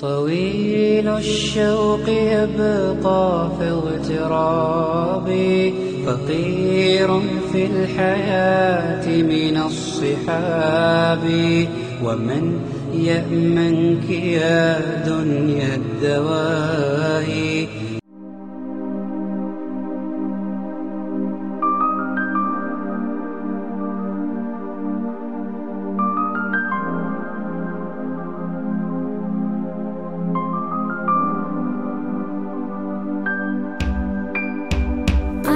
طويل الشوق يبقى في اغترابي، فقير في الحياة من الصحاب، ومن يأمنك يا دنيا الدواهي.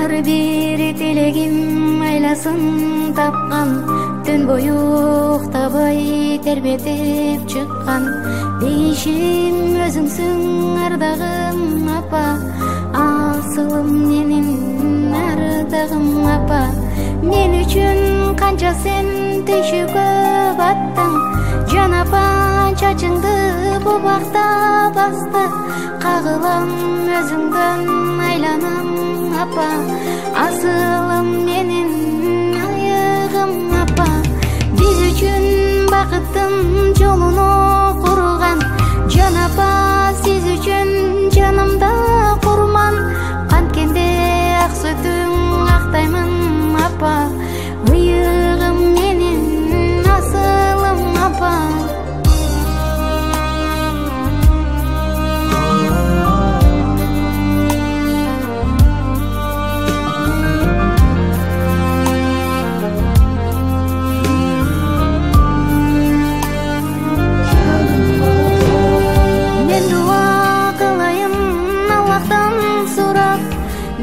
Ар бир тилегим айласын тапкан, түн бою уктабай тербетип чыккан. Дейишим өзүңсүң ардагым апа, асылым менин ардагым апа. Мен үчүн канча сен түйшүккө баттың, жан апа чачыңды бу бакта басты. Кагылам өзүңдөн айланам апа, асылым менин айыгым апа. Биз үчүн бакыттын жолуну курган, жан апа сиз үчүн жанымда курман. Канткенде ак сүтүң актаймын апа, ыйыгым менин асылым апа.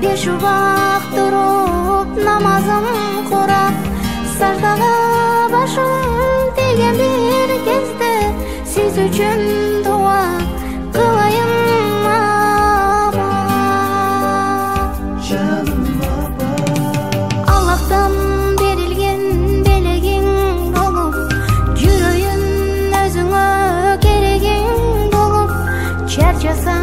Беш убак туруп намазым курап, саждага башым тийген бир кезде сиз үчүн дуа кылайын апа. Аллахтан берилген белегиң болуп, жүрөйүн өзүңө керегиң болуп. Чарчасаң